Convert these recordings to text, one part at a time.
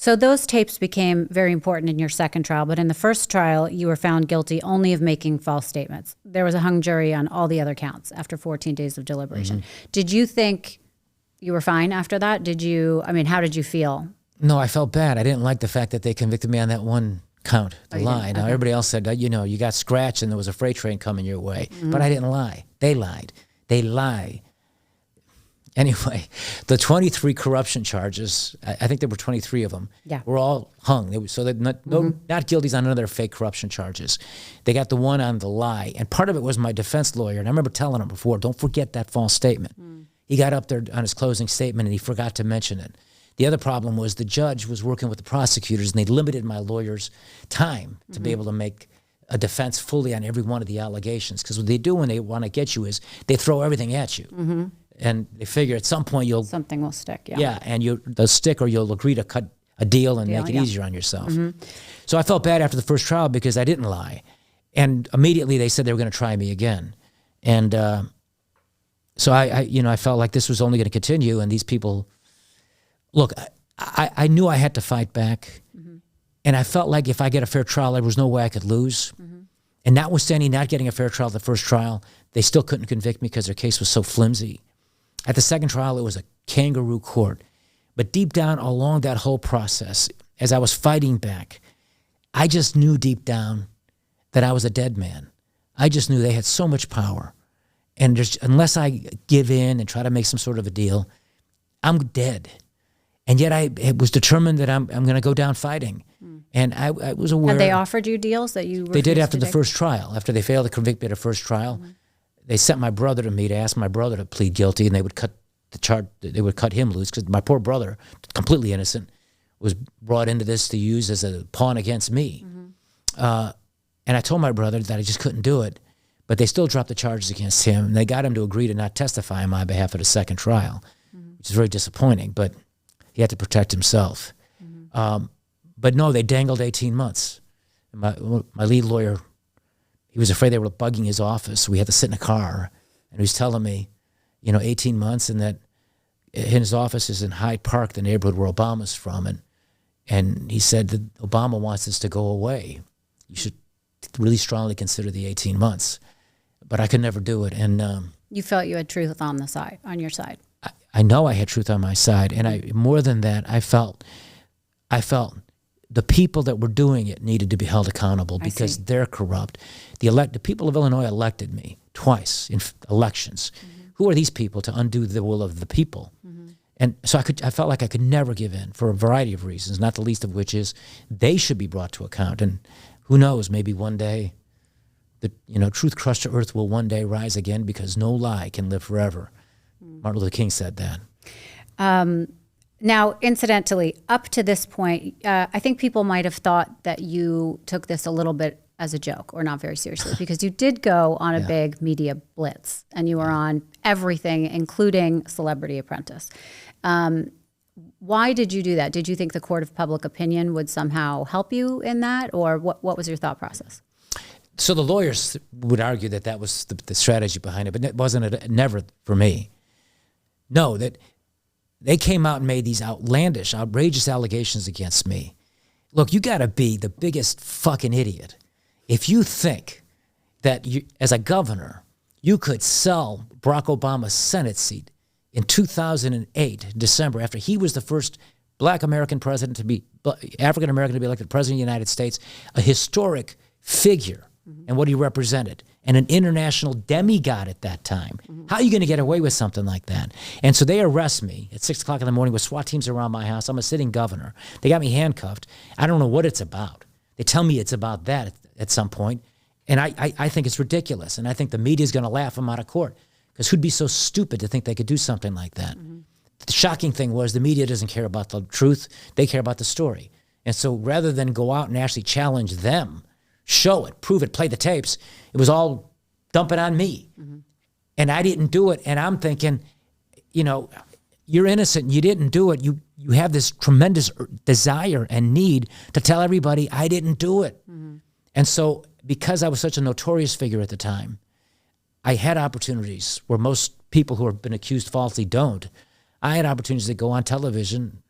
So those tapes became very important in your second trial, but in the first trial, you were found guilty only of making false statements. There was a hung jury on all the other counts after 14 days of deliberation. Mm-hmm. Did you think you were fine after that? How did you feel? No, I felt bad. I didn't like the fact that they convicted me on that one count, the lie. Now, everybody else said, you got scratched and there was a freight train coming your way. Mm-hmm. But I didn't lie. They lied. They lie. Anyway, the 23 corruption charges, I think there were 23 of them, were all hung. They're not guilty on none of their fake corruption charges. They got the one on the lie. And part of it was my defense lawyer. And I remember telling him before, don't forget that false statement. Mm. He got up there on his closing statement and he forgot to mention it. The other problem was the judge was working with the prosecutors and they limited my lawyer's time to be able to make a defense fully on every one of the allegations. Because what they do when they want to get you is they throw everything at you. Mm-hmm. And they figure at some point something will stick, Yeah, and they'll stick or you'll agree to cut a deal and make it easier on yourself. Mm-hmm. So I felt bad after the first trial because I didn't lie. And immediately they said they were going to try me again. And so I felt like this was only going to continue. And these people, look, I knew I had to fight back. Mm-hmm. And I felt like if I get a fair trial, there was no way I could lose. Mm-hmm. And notwithstanding not getting a fair trial at the first trial, they still couldn't convict me because their case was so flimsy. At the second trial, it was a kangaroo court. But deep down along that whole process, as I was fighting back, I just knew deep down that I was a dead man. I just knew they had so much power. And unless I give in and try to make some sort of a deal, I'm dead. And yet I was determined that I'm going to go down fighting. And I was aware. Had they offered you deals that you They did after the first trial. After they failed to convict me at the first trial, they sent my brother to me to ask my brother to plead guilty, and they would cut the charge. They would cut him loose because my poor brother, completely innocent, was brought into this to use as a pawn against me. Mm-hmm. And I told my brother that I just couldn't do it, but they still dropped the charges against him, and they got him to agree to not testify on my behalf at the second trial, which is very disappointing, but he had to protect himself. Mm-hmm. But no, they dangled 18 months. My lead lawyer, he was afraid they were bugging his office, so we had to sit in a car, and he was telling me, 18 months, and that his office is in Hyde Park, the neighborhood where Obama's from, and he said that Obama wants this to go away. You should really strongly consider the 18 months. But I could never do it. And you felt you had truth on your side. I know I had truth on my side, and more than that, I felt the people that were doing it needed to be held accountable because they're corrupt. The people of Illinois elected me twice in elections. Mm-hmm. Who are these people to undo the will of the people? Mm-hmm. And so I felt like I could never give in for a variety of reasons, not the least of which is they should be brought to account. And who knows, maybe one day, truth crushed to earth will one day rise again because no lie can live forever. Martin Luther King said that. Now, incidentally, up to this point, I think people might have thought that you took this a little bit as a joke or not very seriously because you did go on a big media blitz and you were on everything, including Celebrity Apprentice. Why did you do that? Did you think the court of public opinion would somehow help you in that, or what was your thought process? So the lawyers would argue that was the strategy behind it, but it wasn't never for me. No, that they came out and made these outlandish, outrageous allegations against me. Look, you got to be the biggest fucking idiot if you think that you, as a governor, you could sell Barack Obama's Senate seat in 2008, December, after he was the first black American president to be, African American to be elected president of the United States, a historic figure and what he represented, and an international demigod at that time. How are you going to get away with something like that? And so they arrest me at 6 o'clock in the morning with SWAT teams around my house. I'm a sitting governor. They got me handcuffed. I don't know what it's about. They tell me it's about that at some point, and I think it's ridiculous, and I think the media is going to laugh them out of court, because who'd be so stupid to think they could do something like that? The shocking thing was the media doesn't care about the truth. They care about the story. And so rather than go out and actually challenge them, show it, prove it, play the tapes, it was all dumping on me. And I didn't do it. And I'm thinking, you're innocent. You didn't do it. You have this tremendous desire and need to tell everybody I didn't do it. And so because I was such a notorious figure at the time, I had opportunities where most people who have been accused falsely don't. I had opportunities to go on television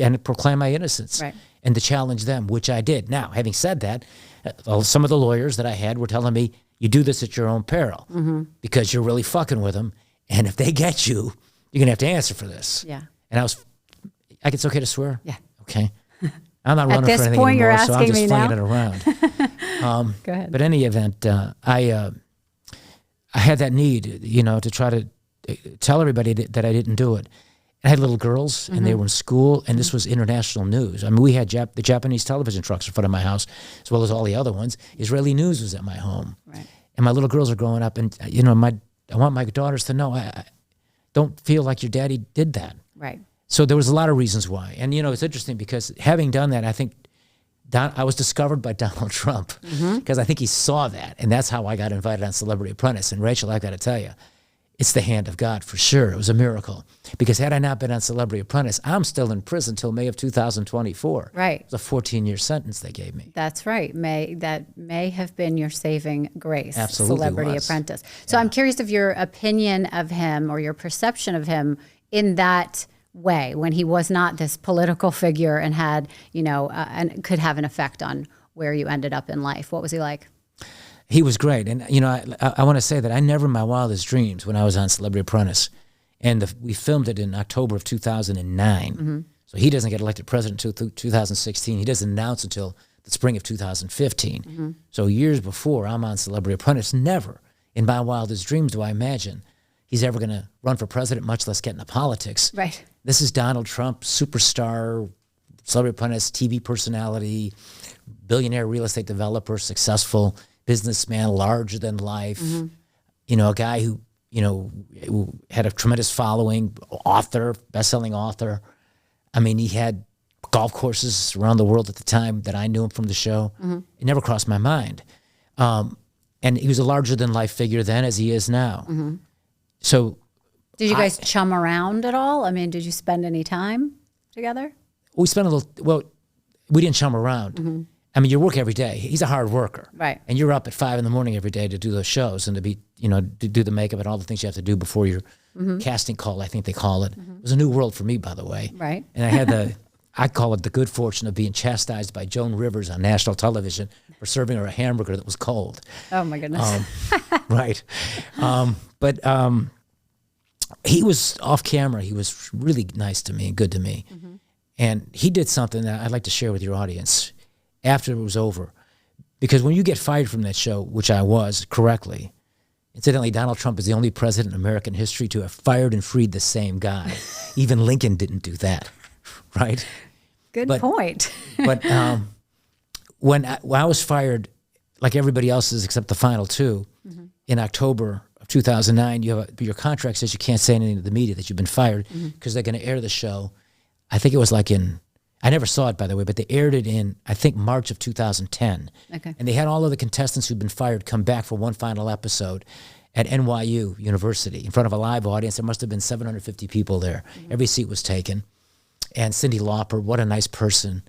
and proclaim my innocence Right. and to challenge them, which I did. Now, having said that, some of the lawyers that I had were telling me, you do this at your own peril because you're really fucking with them. And if they get you, you're going to have to answer for this. Yeah. And it's okay to swear? Yeah. Okay. I'm not running this for anything point, you're anymore, so I'm asking just me flinging now? it around. Go ahead. But in any event, I had that need, to try to tell everybody that I didn't do it. I had little girls, and they were in school, and this was international news. I mean, we had the Japanese television trucks in front of my house, as well as all the other ones. Israeli news was at my home. Right. And my little girls are growing up, and, I want my daughters to know, I don't feel like your daddy did that. Right. So there was a lot of reasons why. And, it's interesting because having done that, I think I was discovered by Donald Trump because I think he saw that. And that's how I got invited on Celebrity Apprentice. And Rachel, I've got to tell you, it's the hand of God for sure. It was a miracle. Because had I not been on Celebrity Apprentice, I'm still in prison till May of 2024. Right. It was a 14-year sentence they gave me. That's right. That may have been your saving grace. Absolutely Celebrity was. Apprentice. So I'm curious of your opinion of him or your perception of him in that way, when he was not this political figure and had, and could have an effect on where you ended up in life. What was he like? He was great. And, I want to say that I never in my wildest dreams when I was on Celebrity Apprentice, and we filmed it in October of 2009. So he doesn't get elected president until 2016. He doesn't announce until the spring of 2015. So years before I'm on Celebrity Apprentice, never in my wildest dreams do I imagine he's ever going to run for president, much less get into politics. Right. This is Donald Trump, superstar, Celebrity Apprentice, TV personality, billionaire real estate developer, successful businessman, larger than life, a guy who had a tremendous following, author, best-selling author. I mean, he had golf courses around the world at the time that I knew him from the show. It never crossed my mind. And he was a larger-than-life figure then as he is now. So did you guys chum around at all? I mean, did you spend any time together? we spent a little, we didn't chum around. I mean, you work every day. He's a hard worker. Right. And you're up at 5 a.m. every day to do those shows and to be, to do the makeup and all the things you have to do before your casting call, I think they call it. It was a new world for me, by the way. Right. And I had I call it the good fortune of being chastised by Joan Rivers on national television for serving her a hamburger that was cold. Oh, my goodness. Right. But he was off camera. He was really nice to me and good to me. And he did something that I'd like to share with your audience after it was over. Because when you get fired from that show, which I was correctly, incidentally, Donald Trump is the only president in American history to have fired and freed the same guy. Even Lincoln didn't do that, right? Good point. But when I was fired, like everybody else's except the final two, in October of 2009, your contract says you can't say anything to the media that you've been fired because they're going to air the show. I think it was like I never saw it, by the way, but they aired it in, I think, March of 2010. Okay. And they had all of the contestants who'd been fired come back for one final episode at NYU University in front of a live audience. There must have been 750 people there. Every seat was taken. And Cyndi Lauper, what a nice person,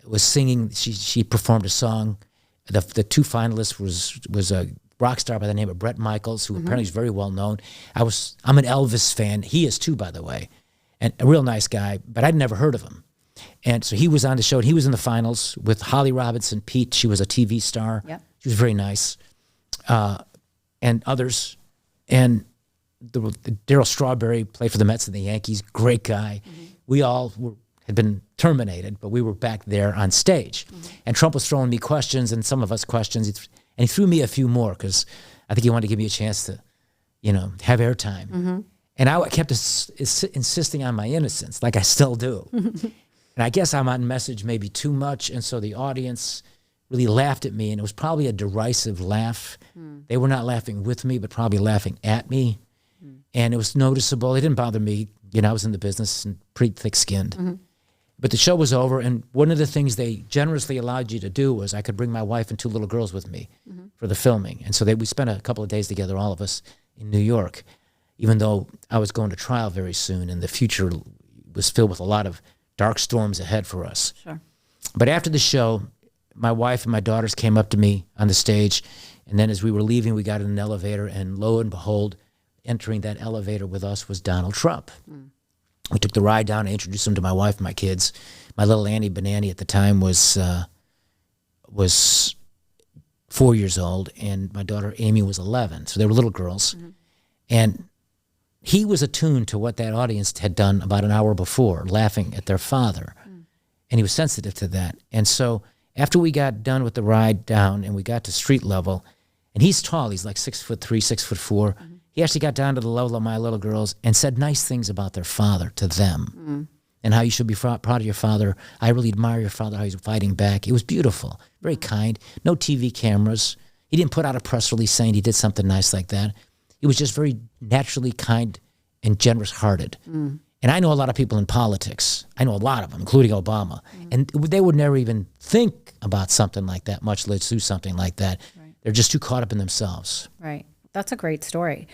was singing. She performed a song. The two finalists was a rock star by the name of Bret Michaels, who apparently is very well known. I'm an Elvis fan. He is too, by the way, and a real nice guy. But I'd never heard of him. And so he was on the show, and he was in the finals with Holly Robinson Pete. She was a TV star. Yep. She was very nice, and others. And Darryl Strawberry played for the Mets and the Yankees. Great guy. We all had been terminated, but we were back there on stage. And Trump was throwing me questions, and some of us questions, and he threw me a few more because I think he wanted to give me a chance to, have airtime. And I kept insisting on my innocence, like I still do. And I guess I'm on message maybe too much, and so the audience really laughed at me, and it was probably a derisive laugh. They were not laughing with me, but probably laughing at me. And it was noticeable. It didn't bother me. I was in the business and pretty thick-skinned. But the show was over, and one of the things they generously allowed you to do was I could bring my wife and 2 little girls with me for the filming. And so we spent a couple of days together, all of us, in New York, even though I was going to trial very soon, and the future was filled with a lot of dark storms ahead for us. Sure. But after the show, my wife and my daughters came up to me on the stage, and then as we were leaving, we got in an elevator, and lo and behold, entering that elevator with us was Donald Trump. We took the ride down and introduced them to my wife and my kids. My little Annie Benanni at the time was 4 years old, and my daughter Amy was 11. So they were little girls. And he was attuned to what that audience had done about an hour before, laughing at their father. And he was sensitive to that. And so after we got done with the ride down and we got to street level, and he's tall, he's like 6'3", 6'4". He actually got down to the level of my little girls and said nice things about their father to them. And how you should be proud of your father. I really admire your father, how he's fighting back. It was beautiful, very kind. No TV cameras. He didn't put out a press release saying he did something nice like that. He was just very naturally kind and generous-hearted. And I know a lot of people in politics. I know a lot of them, including Obama. And they would never even think about something like that, much less do something like that. They're just too caught up in themselves. Right. That's a great story.